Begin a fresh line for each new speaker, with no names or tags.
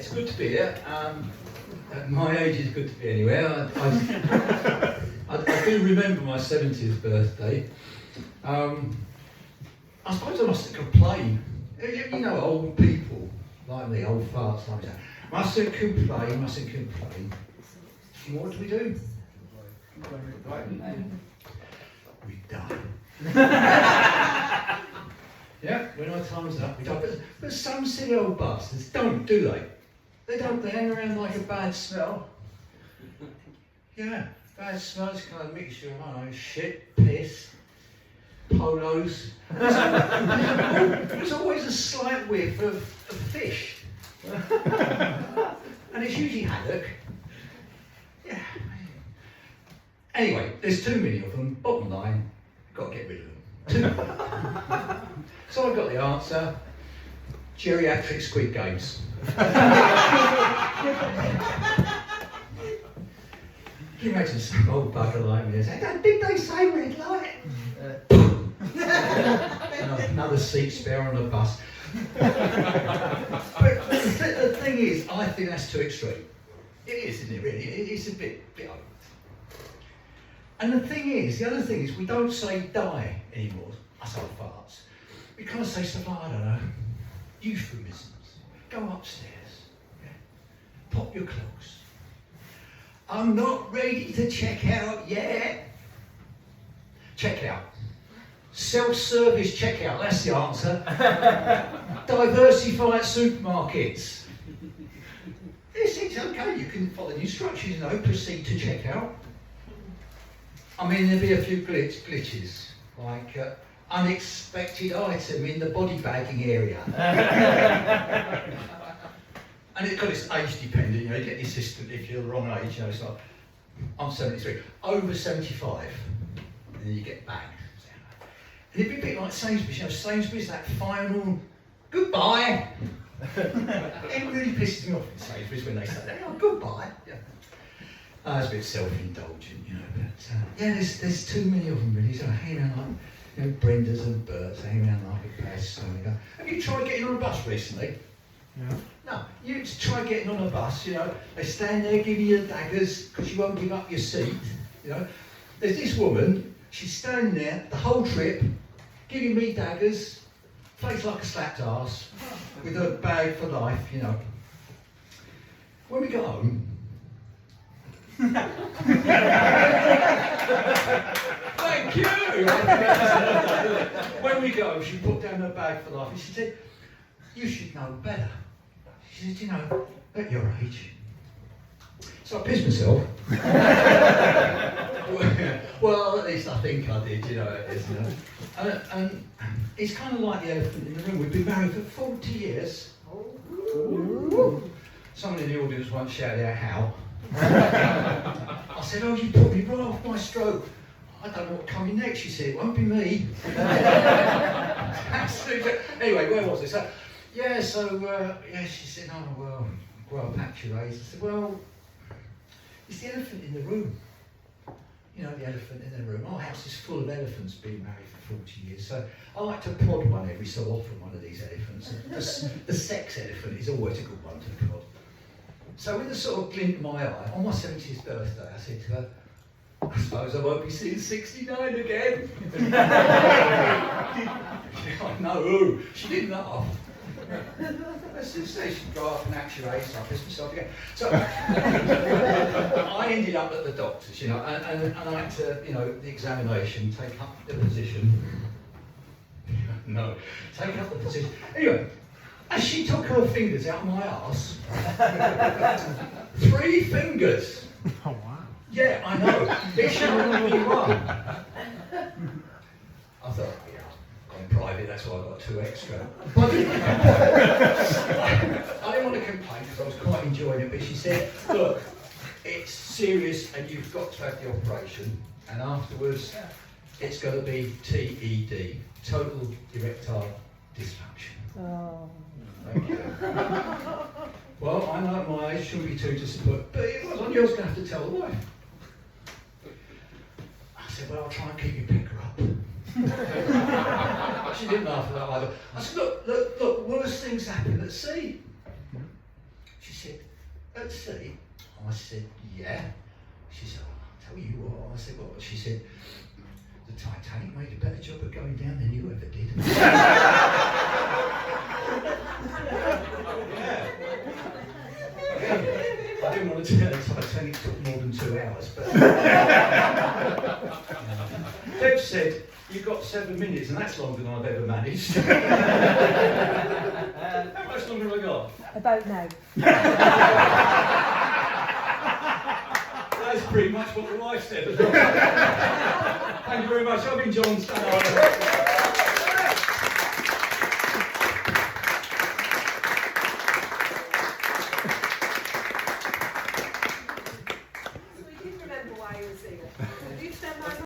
it's good to be here. At my age, it's good to be anywhere. I do remember my 70th birthday. I suppose I mustn't complain. You know, old people like me, old farts like that. Mustn't complain. And what do we do? We die. Yeah, when our time's up, we die. But some silly old bastards don't, do they? They don't. They hang around like a bad smell. Yeah, bad smell is kind of a mixture of, I don't know, shit, piss, polos. There's always a slight whiff of fish. And it's usually haddock. Yeah. Anyway, there's too many of them. Bottom line, got to get rid of them. So I got the answer. Geriatric Squid Games. Can you imagine some old bugger like me saying, did they say red light? Another seat spare on the bus. But the thing is, I think that's too extreme. It is, isn't it, really? It's a bit over. And the other thing is, we don't say die anymore, us old farts. We kind of say stuff like, I don't know, euphemisms. Go upstairs, yeah? Pop your clogs. I'm not ready to check out yet. Check out. Self-service checkout, that's the answer. Diversified supermarkets. It's okay, you can follow the instructions, proceed to checkout. I mean, there'll be a few glitches, like unexpected item in the body bagging area. And because it's age dependent, you get the assistant if you're the wrong age, it's like, I'm 73, over 75, and then you get bagged. And it'd be a bit like Sainsbury's, Sainsbury's, that final goodbye. It really pisses me off in Sainsbury's when they say that, goodbye. Yeah. It's a bit self-indulgent, but there's too many of them really, so hang around like, Brendas and Berts, hang around like a pest. So have you tried getting on a bus recently?
Yeah.
No, you try getting on a bus, they stand there giving you daggers because you won't give up your seat, There's this woman, she's standing there the whole trip, giving me daggers, face like a slapped arse, with her bag for life, When we got home, thank you! When we got home, she put down her bag for life and she said, you should know better. She said, at your age. So I pissed myself. Well, at least I think I did, And it's kind of like the elephant in the room. We've been married for 40 years. Someone in the audience once shouted out, how? I said, you put me right off my stroke. I don't know what's coming next. She said, it won't be me. Anyway, where was this? She said, well, patch your rays. I said, well, it's the elephant in the room. The elephant in the room. Our house is full of elephants being married for 40 years. So I like to prod one every so often, one of these elephants. The sex elephant is always a good one to prod. So with a sort of glint in my eye, on my 70th birthday, I said to her, I suppose I won't be seeing 69 again. No, she didn't laugh. As soon as she go up and act your age, I pissed myself again. So I ended up at the doctor's, and I had to, the examination, take up the position. No, take up the position. Anyway, as she took her fingers out my arse, 3 fingers.
Oh wow.
Yeah, I know. It should only be one. I thought, in private, that's why I got 2 extra. But I didn't want to complain because I was quite enjoying it, but she said, look, it's serious and you've got to have the operation, and afterwards it's going to be TED, total erectile dysfunction.
Oh.
Thank you. Well, I know at my age shouldn't be too disappointed, but it was on yours going to have to tell the wife. I said, well, I'll try and keep your pecker up. She didn't laugh at that either. I said, look, worse things happen at sea. She said, at sea? I said, yeah. She said, oh, I'll tell you what. I said, what? She said, the Titanic made a better job of going down than you ever did. I didn't want to tell the Titanic took more than 2 hours, but Deb said, you've got 7 minutes, and that's longer than I've ever managed. How much longer have I got?
About now.
That's pretty much what the wife said. Thank you very much. I've been John.